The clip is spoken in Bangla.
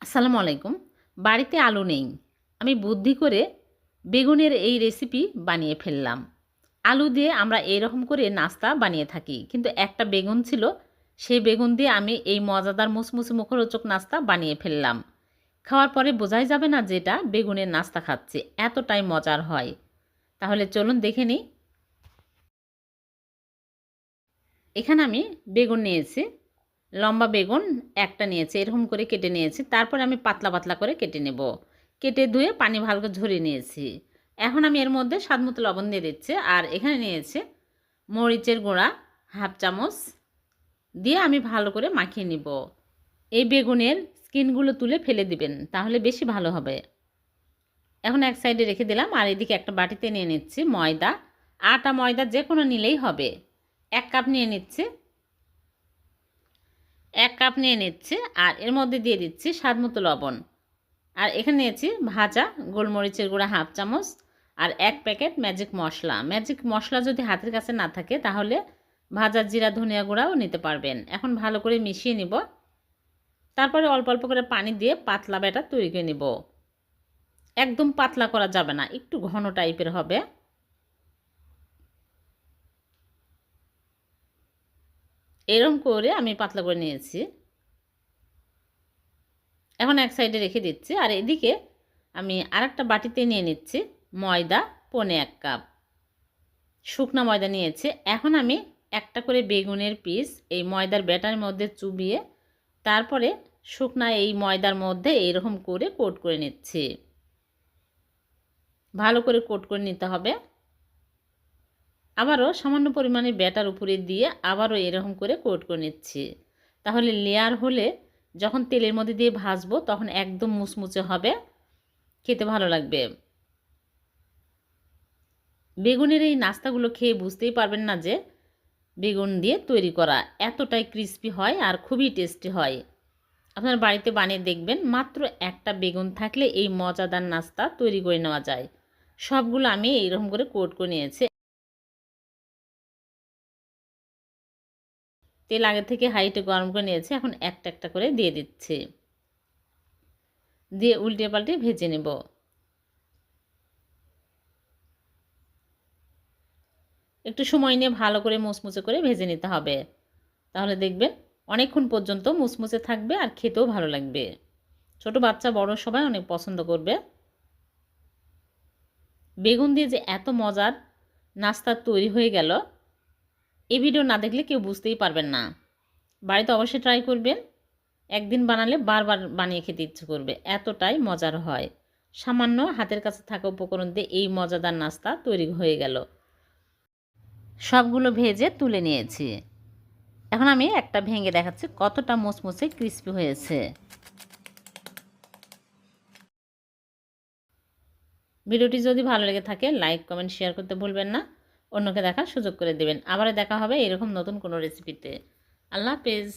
আসসালামু আলাইকুম। বাড়িতে আলু নেই। আমি বুদ্ধি করে বেগুনের এই রেসিপি বানিয়ে ফেললাম। আলু দিয়ে আমরা এরকম করে নাস্তা বানিয়ে থাকি। কিন্তু একটা বেগুন ছিল, সেই বেগুন দিয়ে আমি এই মজাদার মুসমুসে মুখরোচক নাস্তা বানিয়ে ফেললাম। খাওয়ার পরে বোঝাই যাবে না যে এটা বেগুনের নাস্তা খাচ্ছি। এতটাই মজার হয়। তাহলে চলুন দেখে নিই। এখানে আমি বেগুন নিয়েছি। লম্বা বেগুন একটা নিয়েছি, এরকম করে কেটে নিয়েছি। তারপরে আমি পাতলা পাতলা করে কেটে নেব। কেটে ধুয়ে পানি ভালো করে ঝরিয়ে নিয়েছি। এখন আমি এর মধ্যে স্বাদমতো লবণ দিয়ে দিচ্ছি। আর এখানে নিয়েছি মরিচের গুঁড়া হাফ চামচ দিয়ে আমি ভালো করে মাখিয়ে নিব। এই বেগুনের স্কিনগুলো তুলে ফেলে দিবেন, তাহলে বেশি ভালো হবে। এখন এক সাইডে রেখে দিলাম। আর এদিকে একটা বাটিতে নিয়ে নিচ্ছি ময়দা। আটা ময়দা যে কোনো নিলেই হবে। 1 কাপ নিয়ে নিচ্ছি। 1 কাপ নিয়ে নিচ্ছি। আর এর মধ্যে দিয়ে দিচ্ছি স্বাদমতো লবণ। আর এখানে নিয়েছি ভাজা গোলমরিচের গুঁড়া হাফ চামচ আর 1 প্যাকেট ম্যাজিক মশলা। ম্যাজিক মশলা যদি হাতের কাছে না থাকে তাহলে ভাজা জিরা ধনিয়া গুঁড়াও নিতে পারবেন। এখন ভালো করে মিশিয়ে নিব। তারপরে অল্প অল্প করে পানি দিয়ে পাতলা ব্যাটার তৈরি করে নিব। একদম পাতলা করা যাবে না, একটু ঘন টাইপের হবে। এরকম করে আমি পাতলা করে নিয়েছি। এখন এক সাইডে রেখে দিচ্ছি। আর এদিকে আমি আরেকটা বাটিতে নিয়ে নিচ্ছি ময়দা 1.25 কাপ শুকনা ময়দা নিয়েছি। এখন আমি একটা করে বেগুনের পিস এই ময়দার ব্যাটার মধ্যে চুবিয়ে তারপরে শুকনা এই ময়দার মধ্যে এইরকম করে কোট করে নিচ্ছি। ভালো করে কোট করে নিতে হবে। আবারও সামান্য পরিমাণে ব্যাটার উপরে দিয়ে আবারও এরকম করে কোট করে নিচ্ছি। তাহলে লেয়ার হলে যখন তেলের মধ্যে দিয়ে ভাজবো তখন একদম মুচমুচে হবে, খেতে ভালো লাগবে। বেগুনের এই নাস্তাগুলো খেয়ে বুঝতেই পারবেন না যে বেগুন দিয়ে তৈরি করা। এতটাই ক্রিস্পি হয় আর খুবই টেস্টি হয়। আপনার বাড়িতে বানিয়ে দেখবেন। মাত্র একটা বেগুন থাকলে এই মজাদার নাস্তা তৈরি করে নেওয়া যায়। সবগুলো আমি এইরকম করে কোট করে নিয়েছি। তেল আগে থেকে হাইটে গরম করে নিয়েছি। এখন একটা একটা করে দিয়ে দিচ্ছি। দিয়ে উল্টে পাল্টে ভেজে নেব। একটু সময় নিয়ে ভালো করে মুচমুচে করে ভেজে নিতে হবে। তাহলে দেখবেন অনেকক্ষণ পর্যন্ত মুচমুচে থাকবে আর খেতেও ভালো লাগবে। ছোট বাচ্চা বড় সবাই অনেক পছন্দ করবে। বেগুন দিয়ে যে এত মজার নাস্তা তৈরি হয়ে গেল, এই ভিডিও না দেখলে কেউ বুঝতেই পারবেন না। বাড়িতে অবশ্যই ট্রাই করবেন। একদিন বানালে বারবার বানিয়ে খেতে ইচ্ছে করবে, এতটাই মজার হয়। সামান্য হাতের কাছে থাকা উপকরণ দিয়ে এই মজাদার নাস্তা তৈরি হয়ে গেল। সবগুলো ভেজে তুলে নিয়েছি। এখন আমি একটা ভেঙে দেখাচ্ছি কতটা মুচমুচে ক্রিস্পি হয়েছে। ভিডিওটি যদি ভালো লেগে থাকে লাইক কমেন্ট শেয়ার করতে ভুলবেন না। অন্যকে দেখার সুযোগ করে দেবেন। আবার দেখা হবে এরকম নতুন কোনো রেসিপিতে। আল্লাহ হাফেজ।